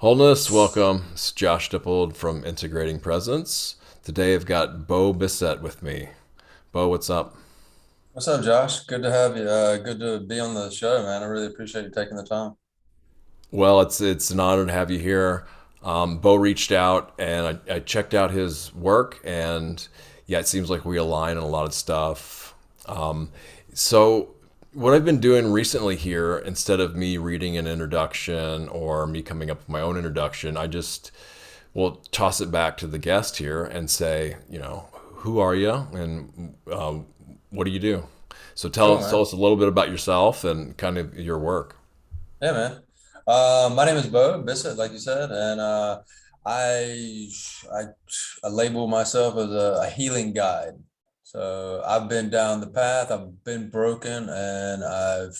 Wholeness, welcome. It's Josh Dippold from Integrating Presence. Today I've got Bo Bissett with me. Bo, what's up? What's up, Josh? Good to have you. Good to be on the show, man. I really appreciate you taking the time. Well, it's an honor to have you here. Bo reached out and I checked out his work, and yeah, it seems like we align on a lot of stuff. So what I've been doing recently here, instead of me reading an introduction or me coming up with my own introduction, I just will toss it back to the guest here and say, who are you and what do you do? So Cool, tell man. us a little bit about yourself and kind of your work. Yeah, man. My name is Bo Bissett, like you said, and I, I I label myself as a healing guide. So I've been down the path. I've been broken, and I've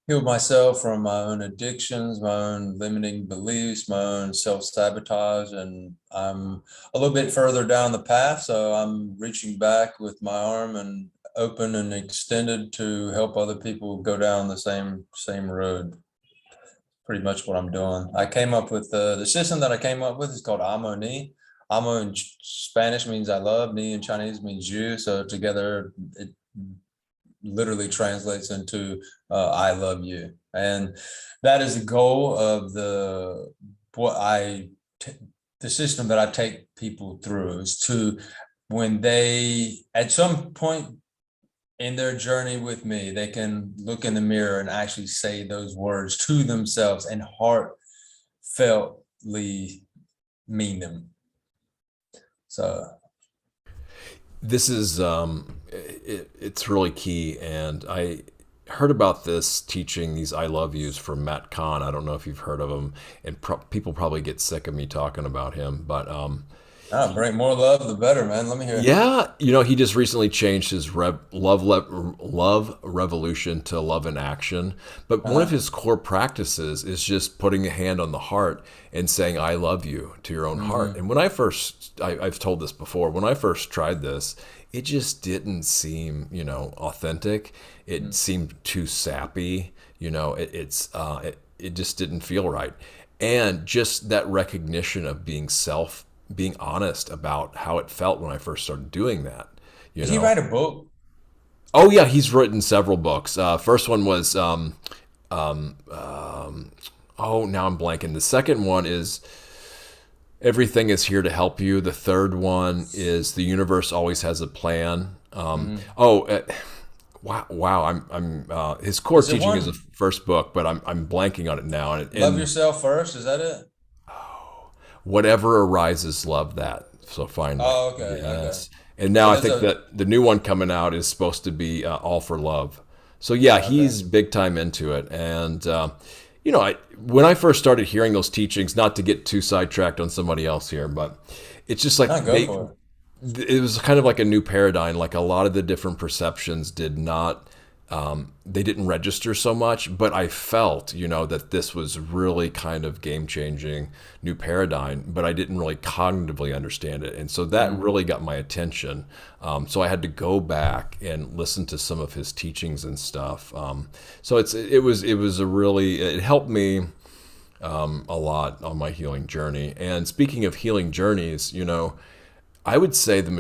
healed myself from my own addictions, my own limiting beliefs, my own self-sabotage, and I'm a little bit further down the path. So I'm reaching back with my arm and open and extended to help other people go down the same road. Pretty much what I'm doing. I came up with the system that I came up with is called Amo Ni. Amo in Spanish means I love, Ni in Chinese means you. So together it literally translates into I love you. And that is the goal of what I the system that I take people through is to when they at some point in their journey with me, they can look in the mirror and actually say those words to themselves and heartfeltly mean them. So, This is it's really key, and I heard about this teaching these I love yous from Matt Kahn. I don't know if you've heard of him, and people probably get sick of me talking about him, but bring more love, the better, man. Let me hear. yeah, he just recently changed his love revolution to love in action. But one of Uh-huh. his core practices is just putting a hand on the heart and saying "I love you" to your own heart. Mm-hmm. And when I've told this before. When I first tried this, it just didn't seem, authentic. It seemed too sappy. It just didn't feel right. And just that recognition of being honest about how it felt when I first started doing that, you Did he know. write a book? Oh yeah, he's written several books. First one was oh, now I'm blanking. The second one is Everything is Here to Help You. The third one is The Universe Always Has a Plan. Mm-hmm. Wow. I'm his core Is it teaching is the one? first book, but I'm blanking on it now. Love And yourself first. Is that it? Whatever arises, love that. So find that. Oh, okay, okay. Yes. And now Yeah, I there's think a that the new one coming out is supposed to be All for Love. So yeah, okay. he's big time into it. And when I first started hearing those teachings, not to get too sidetracked on somebody else here, but it's just like No, go for it. it was kind of like a new paradigm. Like a lot of the different perceptions they didn't register so much, but I felt, that this was really kind of game changing new paradigm, but I didn't really cognitively understand it. And so that Mm. really got my attention. So I had to go back and listen to some of his teachings and stuff. So it helped me a lot on my healing journey. And speaking of healing journeys, I would say the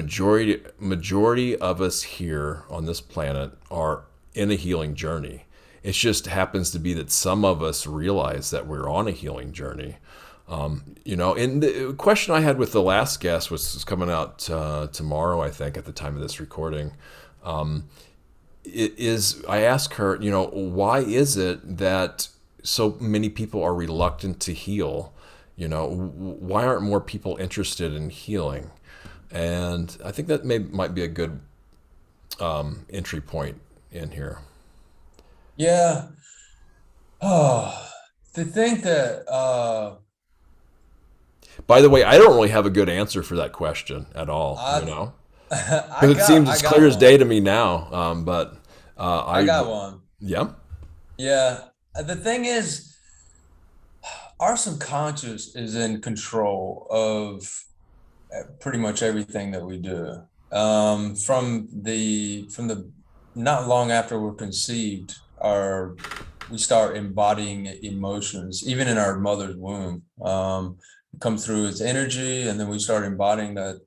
majority of us here on this planet are in a healing journey. It just happens to be that some of us realize that we're on a healing journey. And the question I had with the last guest was coming out tomorrow, I think, at the time of this recording. I asked her, why is it that so many people are reluctant to heal? Why aren't more people interested in healing? And I think that might be a good entry point in here. Yeah. Oh, to think that By the way, I don't really have a good answer for that question at all, I because it seems I as got clear as day one. to me now. But I I, got one. yeah, Yeah. The thing is, our subconscious is in control of pretty much everything that we do. From the not long after we're conceived, our we start embodying emotions, even in our mother's womb. Come through as energy, and then we start embodying that.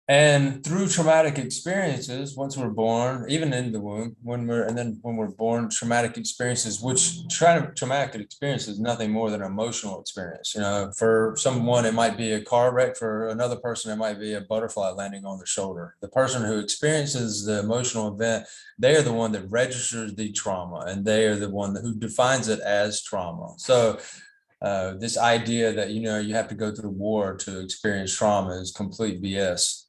And through traumatic experiences, once we're born, even in the womb, and then when we're born, traumatic experiences, which traumatic experience is nothing more than an emotional experience. You know, for someone, it might be a car wreck. For another person, it might be a butterfly landing on their shoulder. The person who experiences the emotional event, they are the one that registers the trauma, and they are the one who defines it as trauma. So this idea that, you know, you have to go through war to experience trauma is complete BS.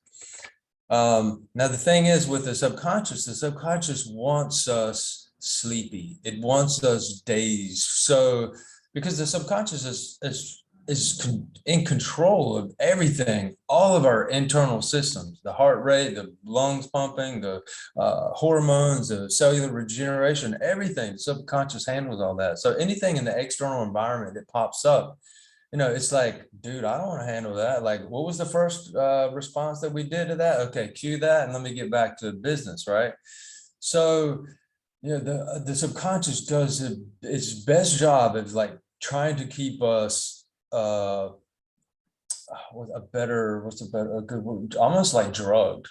Now, the thing is with the subconscious wants us sleepy. It wants us dazed. So, because the subconscious is in control of everything, all of our internal systems, the heart rate, the lungs pumping, the hormones, the cellular regeneration, everything. The subconscious handles all that. So anything in the external environment that pops up, you know, it's like, dude, I don't want to handle that. Like, what was the first response that we did to that? Okay, cue that, and let me get back to business, right? So, yeah, the subconscious does its best job of like trying to keep us what's a better, a good word, almost like drugged.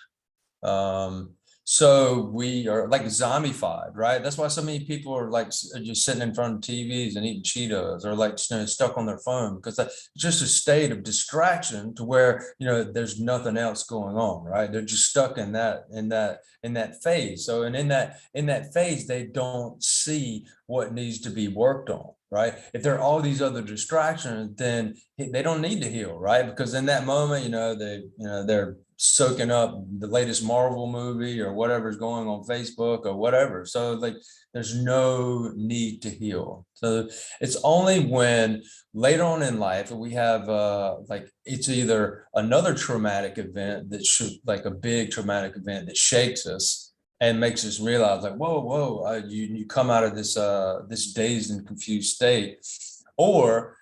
Um, so we are like zombified, right? That's why so many people are like just sitting in front of TVs and eating Cheetos, or like, you know, stuck on their phone, because that's just a state of distraction to where, you know, there's nothing else going on, right? They're just stuck in that phase. So, and in that phase, they don't see what needs to be worked on, right? If there are all these other distractions, then they don't need to heal, right? Because in that moment, they're soaking up the latest Marvel movie or whatever's going on Facebook or whatever. So like, there's no need to heal. So it's only when later on in life we have like, it's either another traumatic event that should, like a big traumatic event that shakes us and makes us realize like, whoa, you come out of this dazed and confused state, or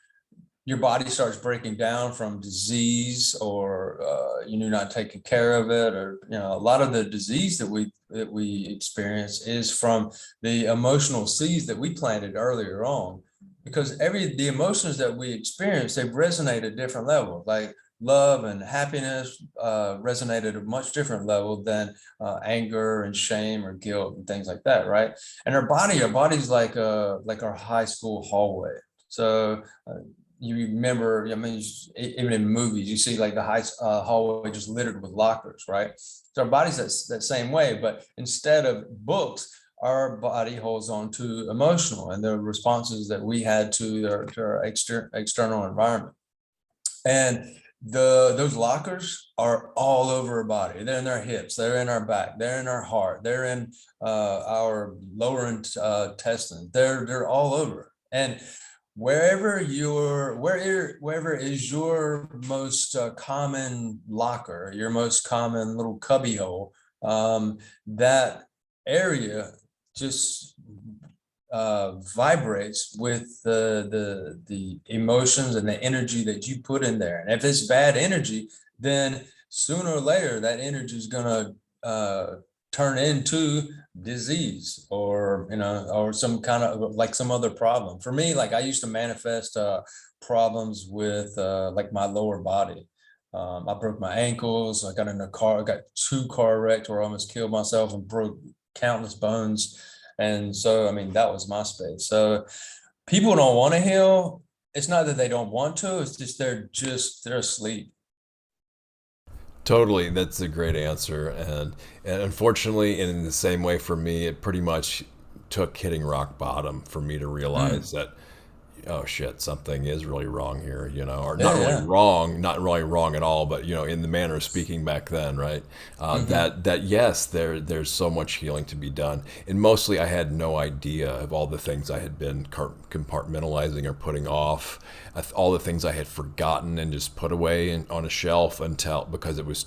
your body starts breaking down from disease, or you're not taking care of it, or, you know, a lot of the disease that we experience is from the emotional seeds that we planted earlier on, because the emotions that we experience, they resonate at different levels. Like love and happiness resonate at a much different level than anger and shame or guilt and things like that, right? And our body's like our high school hallway. So you remember, I mean, even in movies, you see like the hallway just littered with lockers, right? So our body's that same way, but instead of books, our body holds on to emotional and the responses that we had to our external environment. And those lockers are all over our body. They're in our hips, they're in our back, they're in our heart, they're in our lower intestine. They're all over. And wherever is your most common locker, your most common little cubby hole, that area just vibrates with the emotions and the energy that you put in there. And if it's bad energy, then sooner or later that energy is gonna turn into disease, or, you know, or some kind of like some other problem. For me, like I used to manifest problems with like my lower body. I broke my ankles. I got in a car. I got 2 car wrecks where I almost killed myself and broke countless bones. And so, I mean, that was my space. So people don't want to heal. It's not that they don't want to. It's just they're asleep. Totally, that's a great answer, and unfortunately, in the same way for me, it pretty much took hitting rock bottom for me to Mm. realize that, oh shit, something is really wrong here, you know, or Yeah, yeah. not really wrong at all, but, you know, in the manner of speaking back then, right? Hmm. That yes, there's so much healing to be done, and mostly I had no idea of all the things I had been compartmentalizing or putting off, all the things I had forgotten and just put away on a shelf until, because it was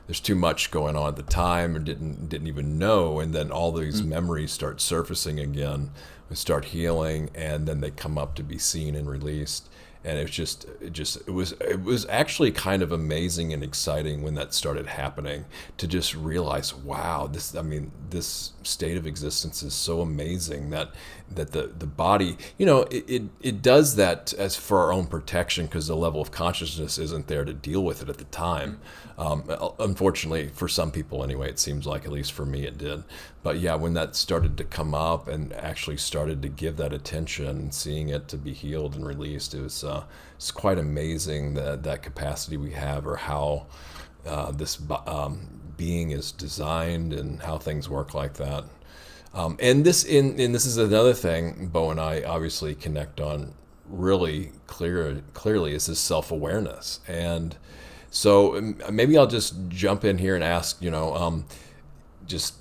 there's too much going on at the time, or didn't even know, and then all these memories start surfacing again, start healing, and then they come up to be seen and released. And it was actually kind of amazing and exciting when that started happening, to just realize, wow, this state of existence is so amazing that the body, it does that as for our own protection, because the level of consciousness isn't there to deal with it at the time. Unfortunately, for some people anyway, it seems like, at least for me, it did. But yeah, when that started to come up and actually started to give that attention and seeing it to be healed and released, it's quite amazing that capacity we have, or how this being is designed, and how things work like that. And this is another thing Bo and I obviously connect on really clearly, is this self-awareness. And so maybe I'll just jump in here and ask, just,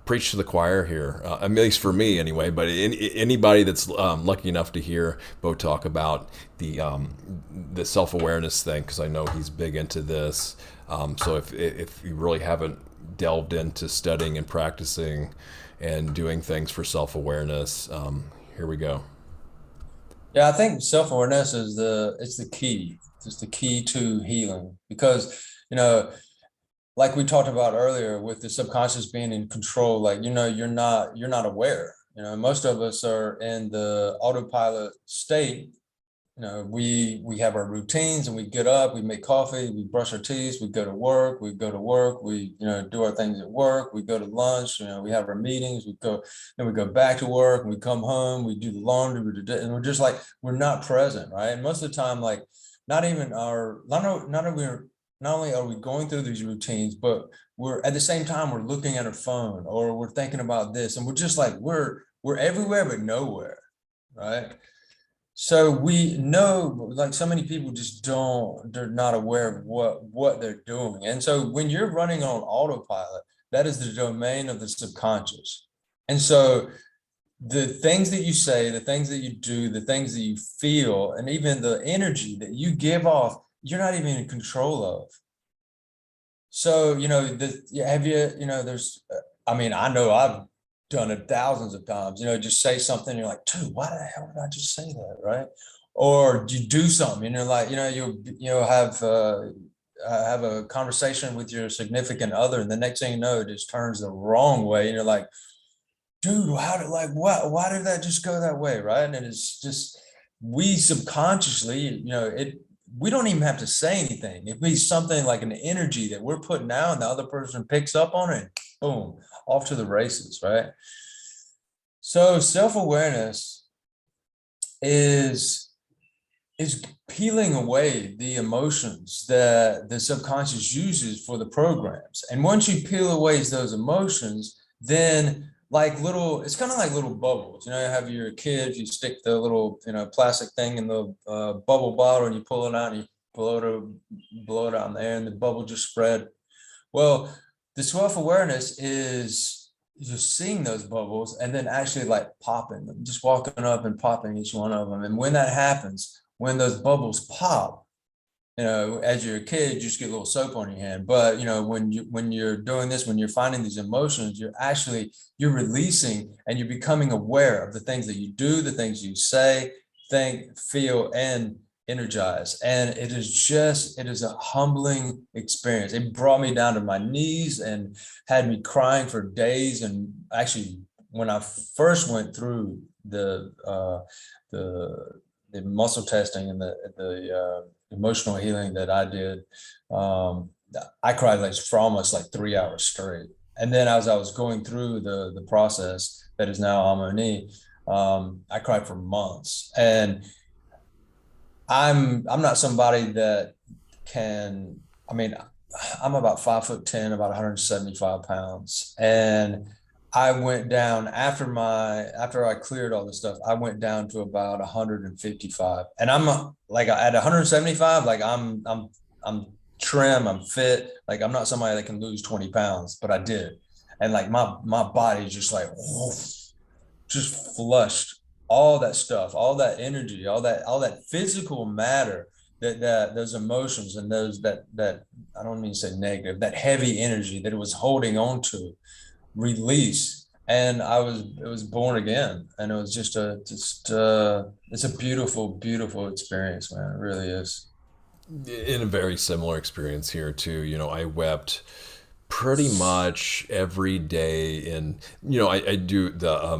preach to the choir here, at least for me anyway, but anybody that's lucky enough to hear Bo talk about the self-awareness thing, because I know he's big into this. So if you really haven't delved into studying and practicing and doing things for self-awareness, here we go. Yeah, I think self-awareness is it's the key. It's the key to healing, because, like we talked about earlier, with the subconscious being in control, like, you're not aware. Most of us are in the autopilot state. We have our routines, and we get up, we make coffee, we brush our teeth, we go to work, we do our things at work, we go to lunch, we have our meetings, then we go back to work, and we come home, we do the laundry, and we're just like, we're not present, right? And most of the time, like, not only are we going through these routines, but we're at the same time, we're looking at our phone, or we're thinking about this, and we're just like, we're everywhere but nowhere, right? So we know, like, so many people just they're not aware of what they're doing. And so when you're running on autopilot, that is the domain of the subconscious. And so the things that you say, the things that you do, the things that you feel, and even the energy that you give off, you're not even in control of. So, have you, there's, I mean, I know I've done it thousands of times, just say something, you're like, dude, why the hell did I just say that, right? Or you do something, and you're like, you'll have a conversation with your significant other, and the next thing you know, it just turns the wrong way, and you're like, dude, why did that just go that way, right? And it's just, we subconsciously, we don't even have to say anything. It be something like an energy that we're putting out, and the other person picks up on it, boom, off to the races, right? So self-awareness is peeling away the emotions that the subconscious uses for the programs. And once you peel away those emotions, then, like, it's kind of like little bubbles. You have your kids, you stick the little, plastic thing in the bubble bottle, and you pull it out, and you blow it out in the air, and the bubble just spread. Well, the self-awareness is just seeing those bubbles, and then actually, like, popping them, just walking up and popping each one of them. And when that happens, when those bubbles pop, as you're a kid, you just get a little soap on your hand. But, when you're doing this, when you're finding these emotions, you're releasing, and you're becoming aware of the things that you do, the things you say, think, feel, and energize. And it is a humbling experience. It brought me down to my knees and had me crying for days. And actually, when I first went through the muscle testing and the emotional healing that I did, I cried like for almost like 3 hours straight. And then as I was going through the process that is now Harmony, I cried for months. And I'm not somebody that can, I mean, I'm about 5'10", about 175 pounds. And I went down after I cleared all this stuff, I went down to about 155. And I'm like, at 175, like, I'm trim, I'm fit. Like, I'm not somebody that can lose 20 pounds, but I did. And like, my body just like, just flushed all that stuff, all that energy, all that physical matter, that those emotions, and that I don't mean to say negative, that heavy energy that it was holding on to, release. and it was born again, and it was it's a beautiful, beautiful experience, man. It really is. In a very similar experience here too. I wept pretty much every day, and I do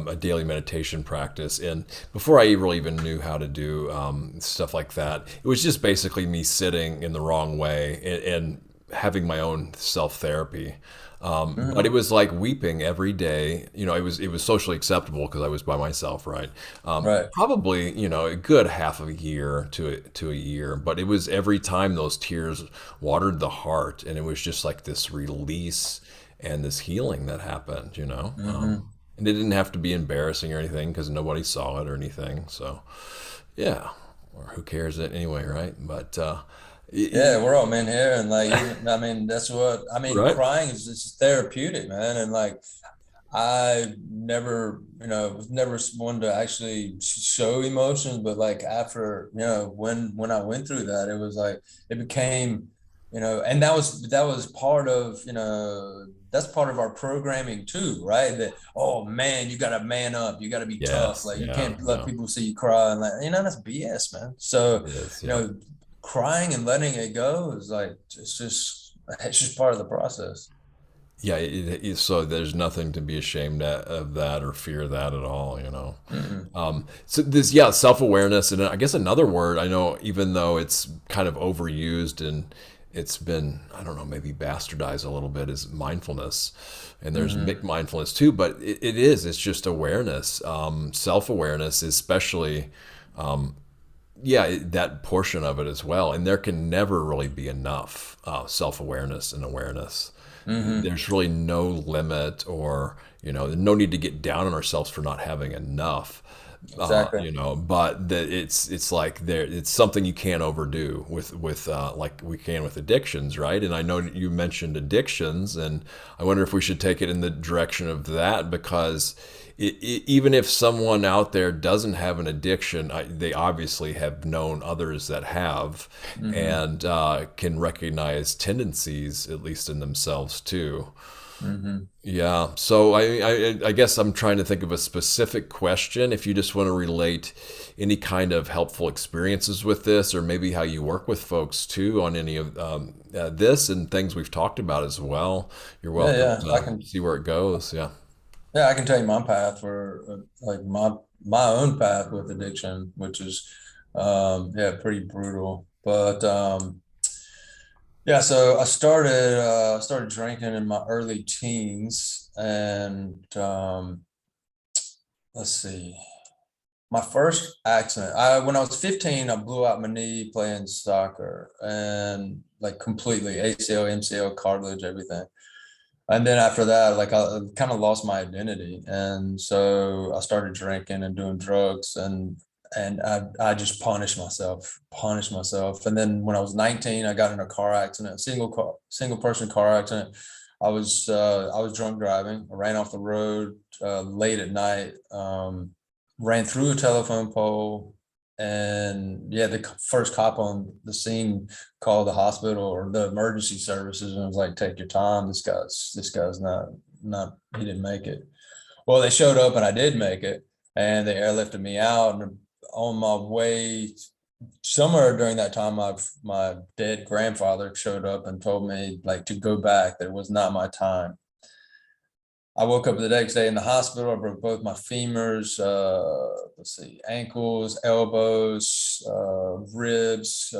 a daily meditation practice, and before I really even knew how to do stuff like that, it was just basically me sitting in the wrong way and having my own self therapy. But it Hmm. was like weeping every day. It was socially acceptable because I was by myself, right? Right. Probably a good half of a year to a year, but it was every time those tears watered the heart, and it was just like this release and this healing that happened. Hmm. And it didn't have to be embarrassing or anything because nobody saw it or anything. So yeah, or who cares it anyway, right? But Yeah, we're all men here, and like even I mean that's what I mean. right. Crying is just therapeutic, man, and like I never, was never one to actually show emotions, but like after, when I went through that, it was like it became, and that was part of, that's part of our programming too, right? That, oh man, you got to man up, you got to be tough, Yes. like you Yeah. can't let Yeah. people see you cry, and like that's BS, man. It So, is. you Yeah. know, crying and letting it go is like it's just part of the process. Yeah, so there's nothing to be ashamed of that or fear that at all. Mm-mm. So this, yeah, self-awareness, and I guess another word I know, even though it's kind of overused and it's been, I don't know, maybe bastardized a little bit, is mindfulness. And there's Mm-hmm. mindfulness too, but it's just awareness, self-awareness, especially, yeah, that portion of it as well. And there can never really be enough self-awareness and awareness. Mm-hmm. There's really no limit, or no need to get down on ourselves for not having enough. Exactly. But that it's like it's something you can't overdo with like we can with addictions, right? And I know you mentioned addictions, and I wonder if we should take it in the direction of that, because even if someone out there doesn't have an addiction, they obviously have known others that have, Mm-hmm. and can recognize tendencies, at least in themselves too. Mm-hmm. Yeah. So I guess I'm trying to think of a specific question. If you just want to relate any kind of helpful experiences with this, or maybe how you work with folks too on any of this and things we've talked about as well, you're Yeah, welcome yeah. to see where it goes. Yeah. Yeah, I can tell you my path for like my own path with addiction, which is yeah, pretty brutal. But yeah, so I started drinking in my early teens, and let's see. My first accident, I when I was 15, I blew out my knee playing soccer, and like completely ACL, MCL, cartilage, everything. And then after that, like I kind of lost my identity, and so I started drinking and doing drugs, and I just punished myself. And then when I was 19, I got in a car accident, a single person car accident. I was drunk driving. I ran off the road late at night, ran through a telephone pole, and yeah, the first cop on the scene called the hospital or the emergency services and was like, "Take your time. This guy's not he didn't make it." Well, they showed up and I did make it, and they airlifted me out. And on my way, somewhere during that time, my dead grandfather showed up and told me like to go back. That it was not my time. I woke up the next day in the hospital. I broke both my femurs, let's see, ankles, elbows, ribs,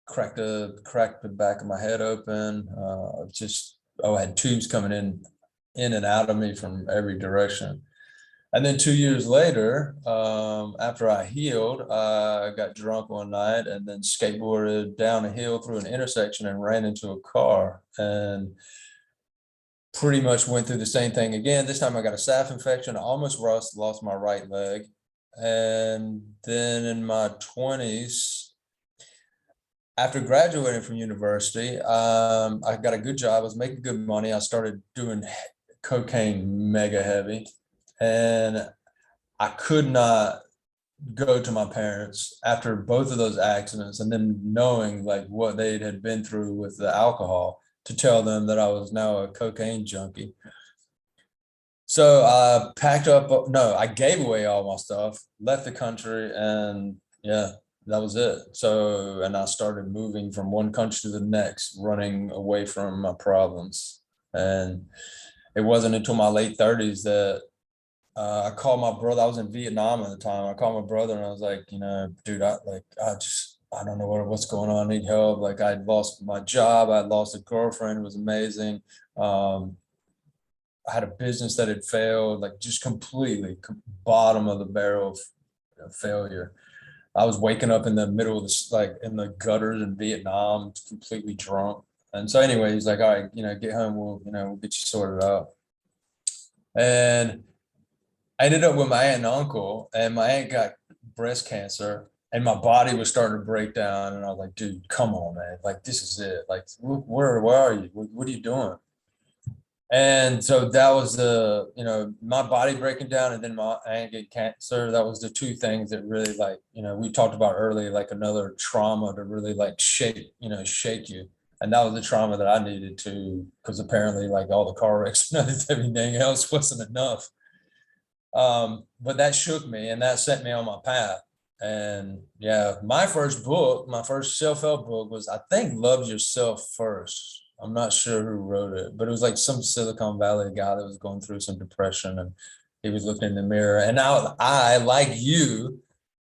cracked the back of my head open. I had tubes coming in and out of me from every direction. And then 2 years later, after I healed, I got drunk one night and then skateboarded down a hill through an intersection and ran into a car. And pretty much went through the same thing again. This time I got a staph infection. I almost lost my right leg. And then in my 20s, after graduating from university, I got a good job. I was making good money. I started doing cocaine mega heavy. And I could not go to my parents after both of those accidents, and then knowing like what they had been through with the alcohol, to tell them that I was now a cocaine junkie. So I packed up, no, I gave away all my stuff, left the country, and yeah, that was it. So, and I started moving from one country to the next, running away from my problems. And it wasn't until my late 30s that I called my brother. I was in Vietnam at the time. I called my brother and I was like, dude, I don't know what's going on. I need help. Like I'd lost my job. I'd lost a girlfriend. It was amazing. Um, I had a business that had failed, like just completely bottom of the barrel of failure. I was waking up in the middle of this, like in the gutters in Vietnam, completely drunk. And so anyway, he's like, all right, get home. We'll get you sorted out. And I ended up with my aunt and uncle, and my aunt got breast cancer, and my body was starting to break down. And I was like, dude, come on, man. Like, this is it. Like, where are you? What are you doing? And so that was my body breaking down and then my aunt get cancer. That was the two things that really like, we talked about earlier, like another trauma to really like shake you. And that was the trauma that I needed to, because apparently like all the car wrecks and everything else wasn't enough. But that shook me and that set me on my path. And yeah, my first self-help book was, I think, Love Yourself First. I'm not sure who wrote it, but it was like some Silicon Valley guy that was going through some depression and he was looking in the mirror. And now I, like you,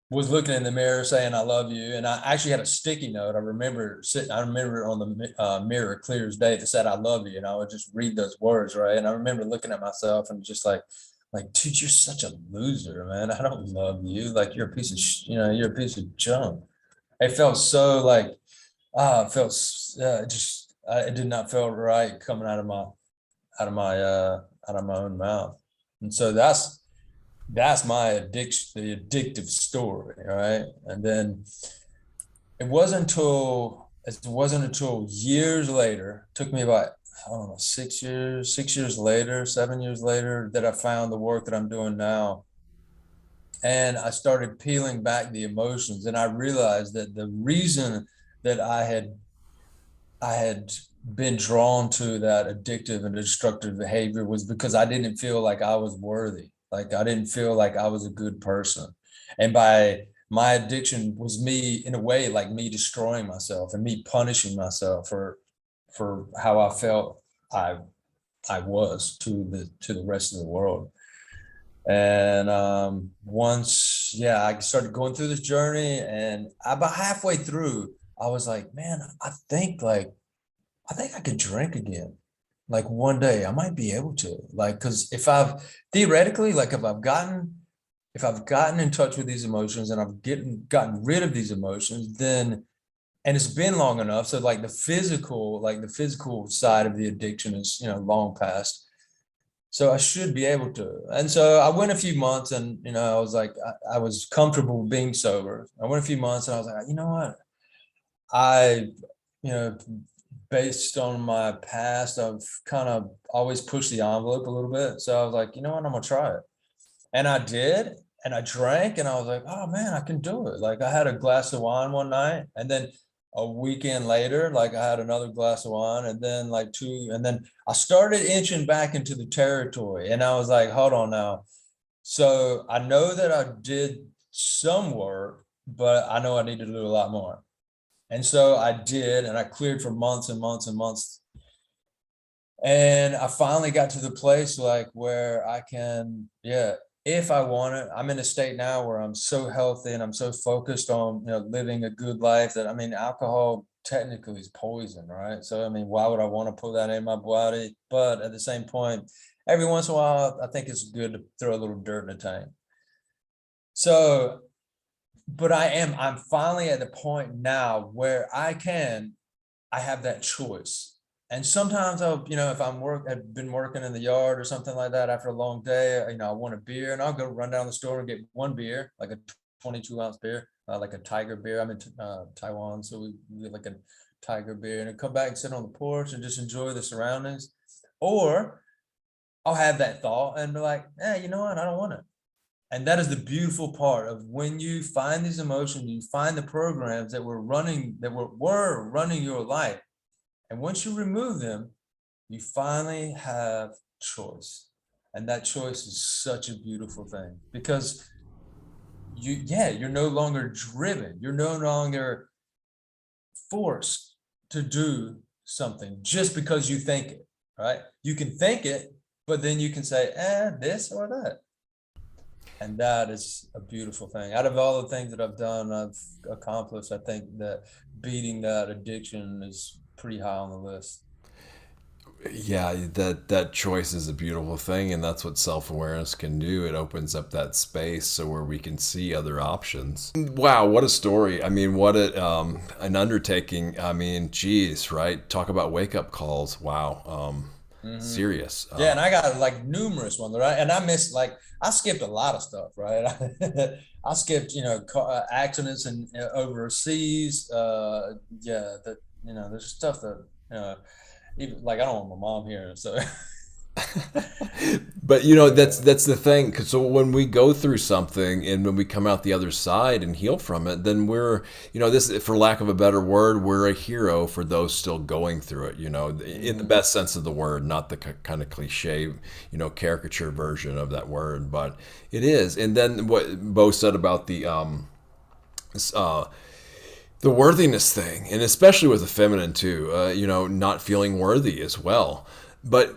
was looking in the mirror saying, I love you. And I actually had a sticky note. I remember it on the mirror clear as day that said, I love you. And I would just read those words, right? And I remember looking at myself and just like, dude, you're such a loser, man. I don't love you. Like you're a piece of, you're a piece of junk. It felt so like, it felt just, it did not feel right coming out of my, out of my own mouth. And so that's my addiction, the addictive story, right? And then it wasn't until years later, took me about, I don't know, 6 years later, 7 years later, that I found the work that I'm doing now. And I started peeling back the emotions, and I realized that the reason that I had been drawn to that addictive and destructive behavior was because I didn't feel like I was worthy. Like I didn't feel like I was a good person. And by my addiction was me, in a way, like me destroying myself and me punishing myself for how I felt I I was to the rest of the world. And once, yeah, I started going through this journey, and about halfway through, I was like, man, I think I could drink again. Like one day I might be able to, like, because if I've theoretically, like if I've gotten in touch with these emotions and I've gotten rid of these emotions, then, and it's been long enough. So like the physical side of the addiction is, long past. So I should be able to. And so I went a few months and, I was like, I was comfortable being sober. I went a few months and I was like, you know what? I, you know, based on my past, I've kind of always pushed the envelope a little bit. So I was like, you know what, I'm gonna try it. And I did, and I drank, and I was like, oh man, I can do it. Like I had a glass of wine one night, and then a weekend later, like I had another glass of wine, and then like two, and then I started inching back into the territory. And I was like, hold on now. So I know that I did some work, but I know I need to do a lot more. And so I did, and I cleared for months and months and months. And I finally got to the place like where I can, yeah, if I want it. I'm in a state now where I'm so healthy and I'm so focused on, living a good life that, I mean, alcohol technically is poison, right? So, I mean, why would I want to put that in my body? But at the same point, every once in a while, I think it's good to throw a little dirt in the tank. So, but I'm finally at the point now where I have that choice. And sometimes if I've been working in the yard or something like that after a long day, I want a beer, and I'll go run down the store and get one beer, like a 22-ounce beer, like a tiger beer. I'm in Taiwan, so we get like a tiger beer, and I come back and sit on the porch and just enjoy the surroundings. Or I'll have that thought and be like, hey, you know what? I don't want it. And that is the beautiful part of when you find these emotions, you find the programs that were running your life. And once you remove them, you finally have choice. And that choice is such a beautiful thing because you're no longer driven. You're no longer forced to do something just because you think it, right? You can think it, but then you can say, this or that. And that is a beautiful thing. Out of all the things that I've done, I've accomplished, I think that beating that addiction is pretty high on the list. Yeah, that choice is a beautiful thing, and that's what self-awareness can do. It opens up that space so where we can see other options. Wow, what a story. I mean, what an undertaking. I mean, geez, right? Talk about wake-up calls. Wow. Hmm. Serious. Yeah, and I got like numerous ones, right? And I missed like I skipped a lot of stuff, right? I skipped, accidents and overseas. Yeah, that there's stuff that even like I don't want my mom here, so But that's yeah. that's the thing. 'Cause so when we go through something and when we come out the other side and heal from it, then we're, this, for lack of a better word, we're a hero for those still going through it. In the Hmm. best sense of the word, not the kind of cliche, caricature version of that word, but it is. And then what Bo said about uh, the worthiness thing, and especially with the feminine too, not feeling worthy as well. But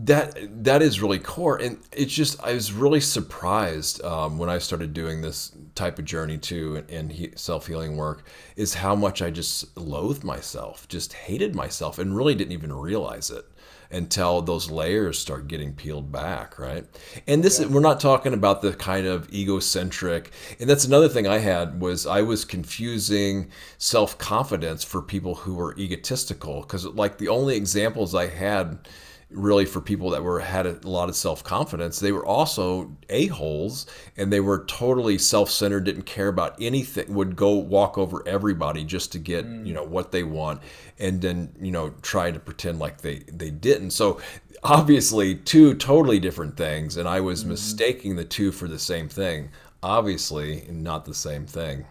that is really core, and it's just I was really surprised when I started doing this type of journey too, and self-healing work, is how much I just loathed myself, just hated myself, and really didn't even realize it until those layers start getting peeled back, right? And Yeah. we're not talking about the kind of egocentric, and that's another thing I was confusing self-confidence for people who were egotistical, because like the only examples I had really for people that had a lot of self-confidence, they were also a-holes, and they were totally self-centered, didn't care about anything, would go walk over everybody just to get Mm. what they want, and then try to pretend like they didn't. So obviously two totally different things, and I was Hmm. mistaking the two for the same thing, obviously not the same thing.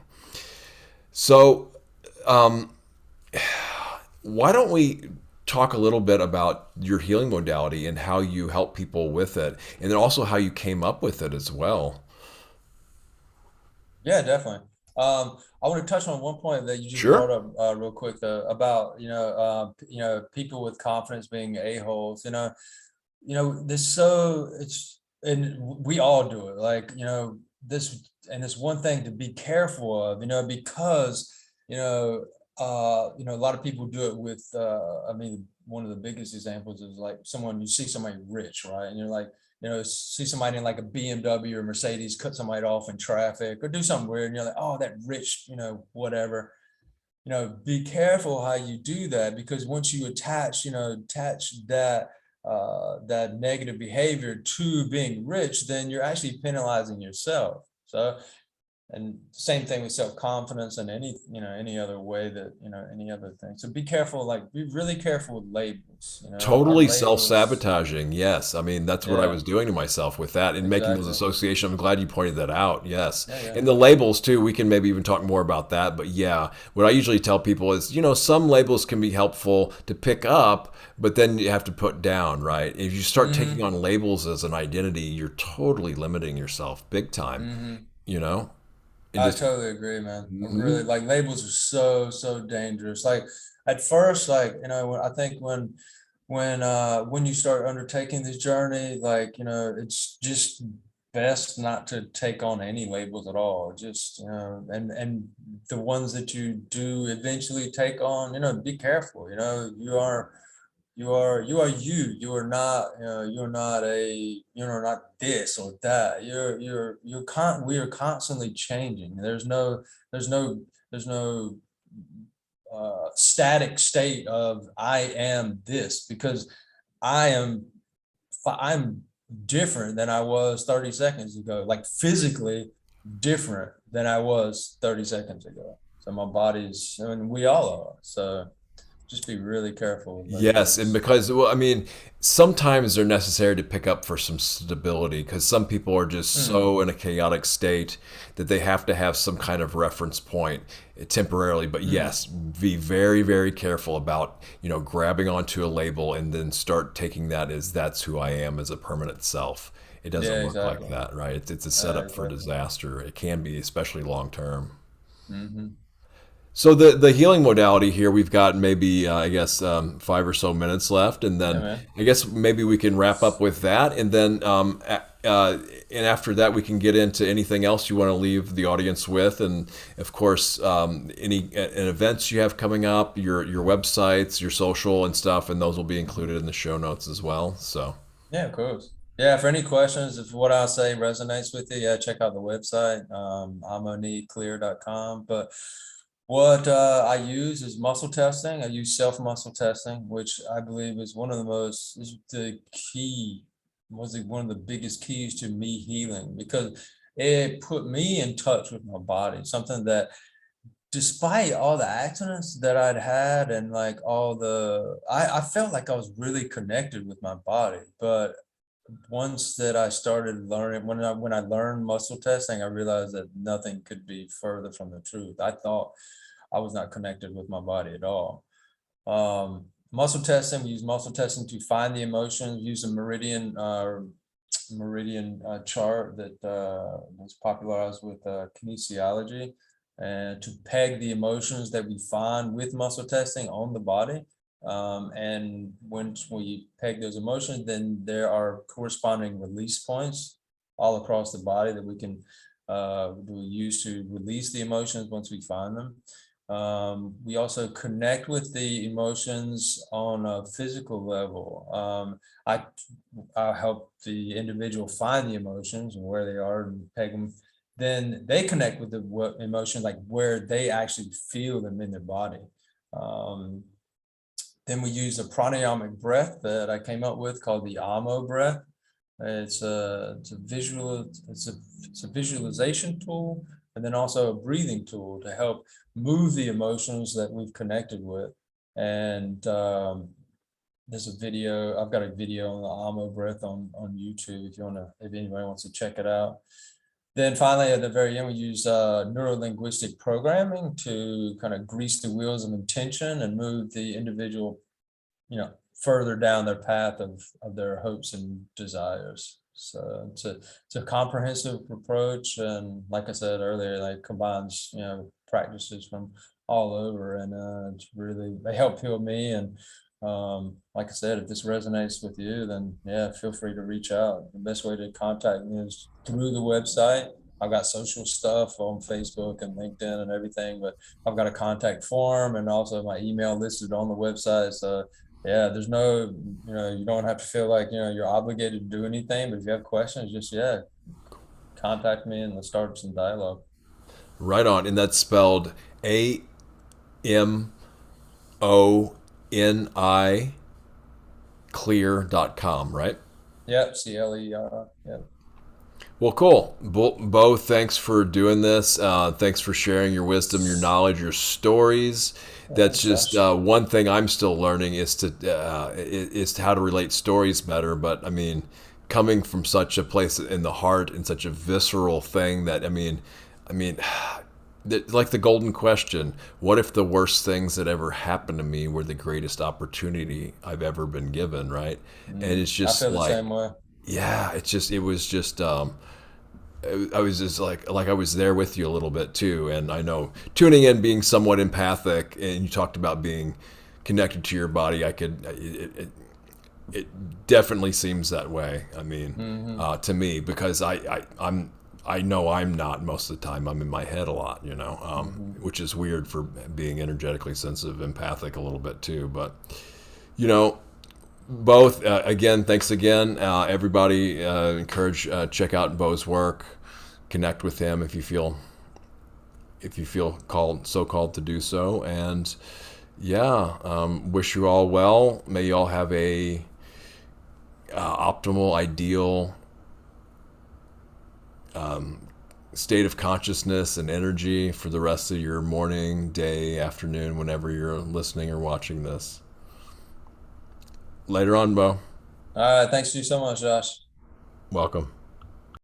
So why don't we talk a little bit about your healing modality and how you help people with it, and then also how you came up with it as well? Yeah, definitely. I want to touch on one point that you just brought Sure. up real quick about people with confidence being a-holes. This so it's and we all do it. Like this and it's one thing to be careful of. Because you know a lot of people do it with. I mean, one of the biggest examples is like you see somebody rich, right? And you're like, see somebody in like a BMW or Mercedes cut somebody off in traffic or do something weird, and you're like, oh, that rich, whatever. Be careful how you do that, because once you attach that negative behavior to being rich, then you're actually penalizing yourself. So, and same thing with self-confidence and any other way that any other thing. So be careful, like be really careful with labels. Our Totally labels. self-sabotaging. Yes. I mean, that's what I Yeah, was doing to myself with that and making those exactly. associations. I'm glad you pointed that out. Yes. Yeah, yeah. And the labels too, we can maybe even talk more about that. But yeah, what I usually tell people is, some labels can be helpful to pick up, but then you have to put down, right? If you start taking Mm-hmm. on labels as an identity, you're totally limiting yourself big time, Mm-hmm. you know? And I just, totally agree, man. I really mhm. like labels are so dangerous. Like at first, like I think when you start undertaking this journey, like it's just best not to take on any labels at all. Just and the ones that you do eventually take on, be careful. You are you. You are not you're not not this or that. We are constantly changing. There's no static state of I am this, because I am I'm different than I was 30 seconds ago, like physically different than I was 30 seconds ago. So my body's, and we all are. So just be really careful with those Yes, and things. because well, I mean, sometimes they're necessary to pick up for some stability because some people are just Hmm. so in a chaotic state that they have to have some kind of reference point temporarily. But Hmm. yes, be very, very careful about, grabbing onto a label and then start taking that as that's who I am as a permanent self. It doesn't Yeah, work like exactly. that, right? It's a setup for Exactly. disaster. It can be, especially long term. Hmm. So the healing modality here, we've got maybe I guess 5 or so minutes left, and Yeah, then man. I guess maybe we can wrap up with that, and then and after that we can get into anything else you want to leave the audience with, and of course any events you have coming up, your websites, your social and stuff, and those will be Mhm. included in the show notes as well. So Yeah, of course. Yeah, for any questions, if what I say resonates with you, yeah, check out the website, imoniqueclear.com. But what I use is muscle testing. I use self-muscle testing, which I believe is one of the most, is the key, was it one of the biggest keys to me healing because it put me in touch with my body, something that despite all the accidents that I'd had and like all I felt like I was really connected with my body. But once that I started learning, when I learned muscle testing, I realized that nothing could be further from the truth. I thought I was not connected with my body at all. Muscle testing, we use muscle testing to find the emotions, use a meridian chart that was popularized with kinesiology, and to peg the emotions that we find with muscle testing on the body. And once we peg those emotions, then there are corresponding release points all across the body that we use to release the emotions once we find them. We also connect with the emotions on a physical level. I help the individual find the emotions and where they are and peg them. Then they connect with the emotion, like where they actually feel them in their body. Um, then we use a pranayamic breath that I came up with called the Amo breath. It's a visualization tool, and then also a breathing tool to help move the emotions that we've connected with. And there's a video. I've got a video on the Amo breath on YouTube if anybody wants to check it out. Then finally, at the very end, we use neuro-linguistic programming to kind of grease the wheels of intention and move the individual, further down their path of their hopes and desires. So it's a comprehensive approach, and like I said earlier, like combines practices from all over, and it's really they help heal me. And like I said, if this resonates with you, then yeah, feel free to reach out. The best way to contact me is through the website. I've got social stuff on Facebook and LinkedIn and everything, but I've got a contact form and also my email listed on the website. So yeah, there's no, you don't have to feel like, you're obligated to do anything, but if you have questions, just, yeah, contact me and let's start some dialogue. right on, and that's spelled AMONI clear.com, right? Yep, CLER. Yep. Well, cool. Bo, thanks for doing this. Thanks for sharing your wisdom, your knowledge, your stories. Yeah, That's thanks, just Josh. one thing I'm still learning is to how to relate stories better. But I mean, coming from such a place in the heart and such a visceral thing that I mean, like the golden question: what if the worst things that ever happened to me were the greatest opportunity I've ever been given? Right? And it's I just feel the like, same way. yeah, it was just I was just like I was there with you a little bit too, and I know tuning in, being somewhat empathic, and you talked about being connected to your body. It definitely seems that way. I mean, Hmm. to me, because I know I'm not most of the time. I'm in my head a lot, Hmm. which is weird for being energetically sensitive, empathic a little bit too. But you know, both again, thanks again, everybody. Encourage check out Bo's work, connect with him if you feel called to do so, and yeah, wish you all well. May you all have a optimal, ideal state of consciousness and energy for the rest of your morning, day, afternoon, whenever you're listening or watching this. Later on, Bo. All right, thanks to you so much, Josh. Welcome.